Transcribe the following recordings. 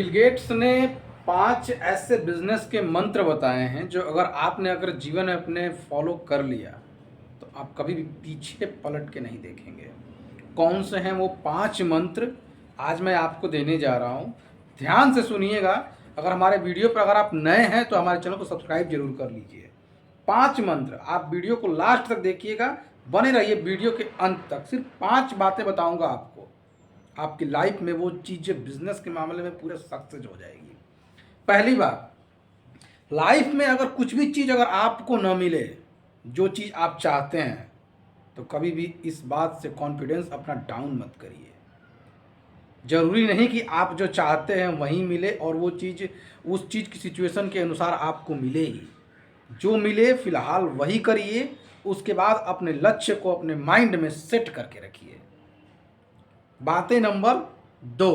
Bill Gates ने 5 ऐसे business के मंत्र बताए हैं जो अगर जीवन में अपने फॉलो कर लिया तो आप कभी भी पीछे पलट के नहीं देखेंगे। कौन से हैं वो 5 मंत्र आज मैं आपको देने जा रहा हूँ। ध्यान से सुनिएगा। अगर हमारे वीडियो पर अगर आप नए हैं तो हमारे चैनल को सब्सक्राइब जरूर कर लीजिए। 5 मंत्र, आप वीडियो को लास्ट तक देखिएगा, बने रहिए वीडियो के अंत तक। सिर्फ 5 बातें बताऊंगा आपको, आपकी लाइफ में वो चीज़ें बिजनेस के मामले में पूरे सक्सेस हो जाएगी। पहली बात, लाइफ में अगर कुछ भी चीज़ अगर आपको न मिले जो चीज़ आप चाहते हैं तो कभी भी इस बात से कॉन्फिडेंस अपना डाउन मत करिए। जरूरी नहीं कि आप जो चाहते हैं वहीं मिले और वो चीज़ उस चीज़ की सिचुएशन के अनुसार आपको मिले ही। जो मिले फिलहाल वही करिए, उसके बाद अपने लक्ष्य को अपने माइंड में सेट करके रखिए। बातें नंबर 2,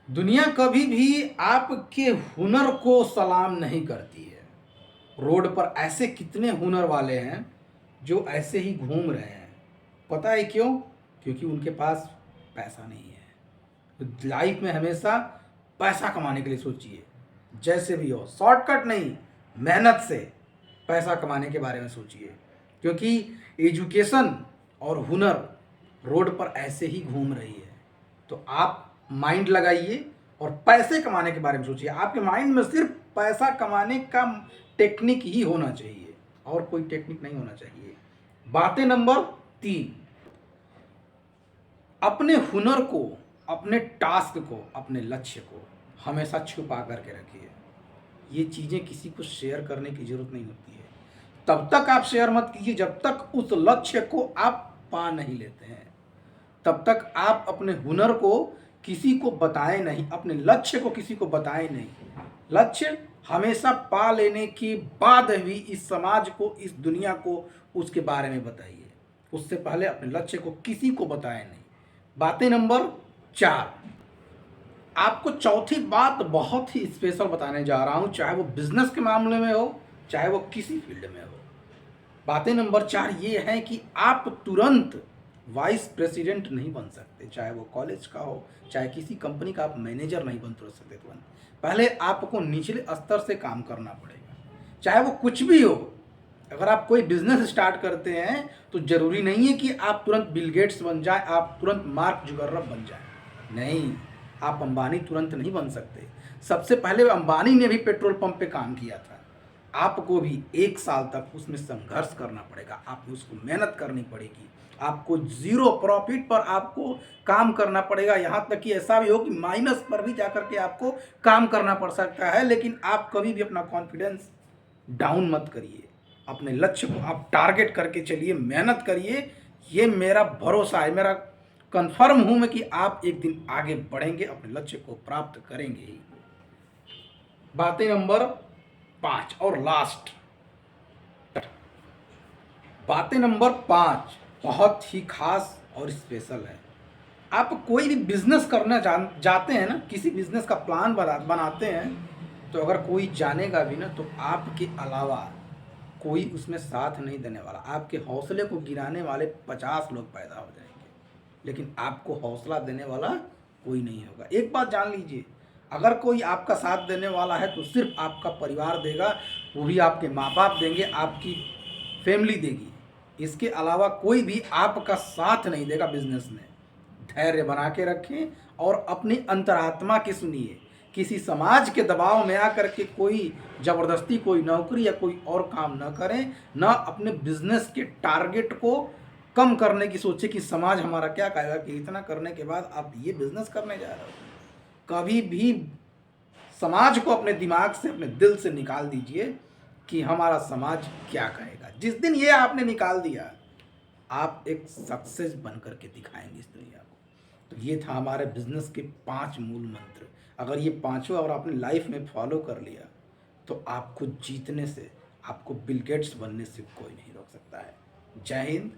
दुनिया कभी भी आपके हुनर को सलाम नहीं करती है। रोड पर ऐसे कितने हुनर वाले हैं जो ऐसे ही घूम रहे हैं। पता है क्यों? क्योंकि उनके पास पैसा नहीं है। तो लाइफ में हमेशा पैसा कमाने के लिए सोचिए, जैसे भी हो, शॉर्टकट नहीं, मेहनत से पैसा कमाने के बारे में सोचिए। क्योंकि एजुकेशन और हुनर रोड पर ऐसे ही घूम रही है। तो आप माइंड लगाइए और पैसे कमाने के बारे में सोचिए। आपके माइंड में सिर्फ पैसा कमाने का टेक्निक ही होना चाहिए और कोई टेक्निक नहीं होना चाहिए। बातें नंबर 3, अपने हुनर को, अपने टास्क को, अपने लक्ष्य को हमेशा छुपा करके रखिए। ये चीज़ें किसी को शेयर करने की जरूरत नहीं होती है। तब तक आप शेयर मत कीजिए जब तक उस लक्ष्य को आप पा नहीं लेते हैं। तब तक आप अपने हुनर को किसी को बताएं नहीं, अपने लक्ष्य को किसी को बताएं नहीं। लक्ष्य हमेशा पा लेने के बाद भी इस समाज को, इस दुनिया को उसके बारे में बताइए। उससे पहले अपने लक्ष्य को किसी को बताएं नहीं। बातें नंबर 4, आपको चौथी बात बहुत ही स्पेशल बताने जा रहा हूं, चाहे वो बिजनेस के मामले में हो, चाहे वो किसी फील्ड में हो। बातें नंबर 4 ये है कि आप तुरंत वाइस प्रेसिडेंट नहीं बन सकते। चाहे वो कॉलेज का हो, चाहे किसी कंपनी का आप मैनेजर नहीं बन सकते तुरंत। पहले आपको निचले स्तर से काम करना पड़ेगा, चाहे वो कुछ भी हो। अगर आप कोई बिजनेस स्टार्ट करते हैं तो जरूरी नहीं है कि आप तुरंत बिल गेट्स बन जाए, आप तुरंत मार्क जुकरबर्ग बन जाए। नहीं, आप अंबानी तुरंत नहीं बन सकते। सबसे पहले अंबानी ने भी पेट्रोल पंप पे काम किया था। आपको भी 1 साल तक उसमें संघर्ष करना पड़ेगा, आपको उसको मेहनत करनी पड़ेगी, आपको जीरो प्रॉफिट पर आपको काम करना पड़ेगा। यहाँ तक कि ऐसा भी हो कि माइनस पर भी जाकर के आपको काम करना पड़ सकता है। लेकिन आप कभी भी अपना कॉन्फिडेंस डाउन मत करिए। अपने लक्ष्य को आप टारगेट करके चलिए, मेहनत करिए। ये मेरा भरोसा है, मेरा कंफर्म हूं मैं कि आप एक दिन आगे बढ़ेंगे, अपने लक्ष्य को प्राप्त करेंगे ही। बातें नंबर 5 और लास्ट, बातें नंबर 5 बहुत ही खास और स्पेशल है। आप कोई भी बिजनेस करना जाते हैं ना, किसी बिजनेस का प्लान बनाते हैं, तो अगर कोई जानेगा भी ना तो आपके अलावा कोई उसमें साथ नहीं देने वाला। आपके हौसले को गिराने वाले 50 लोग पैदा हो जाएंगे, लेकिन आपको हौसला देने वाला कोई नहीं होगा। एक बात जान लीजिए, अगर कोई आपका साथ देने वाला है तो सिर्फ आपका परिवार देगा, वो भी आपके माँ बाप देंगे, आपकी फैमिली देगी। इसके अलावा कोई भी आपका साथ नहीं देगा बिजनेस में। धैर्य बना के रखें और अपनी अंतरात्मा की सुनिए। किसी समाज के दबाव में आकर के कोई ज़बरदस्ती कोई नौकरी या कोई और काम न करें, न अपने बिजनेस के टारगेट को कम करने की सोचे कि समाज हमारा क्या कहेगा, कि इतना करने के बाद आप ये बिजनेस करने जा रहे हो। कभी भी समाज को अपने दिमाग से, अपने दिल से निकाल दीजिए कि हमारा समाज क्या कहेगा। जिस दिन ये आपने निकाल दिया, आप एक सक्सेस बन करके दिखाएंगे इस दुनिया को। तो ये था हमारे बिजनेस के 5 मूल मंत्र। अगर ये पांचों अगर आपने लाइफ में फॉलो कर लिया तो आपको जीतने से, आपको बिल गेट्स बनने से कोई नहीं रोक सकता है। जय हिंद,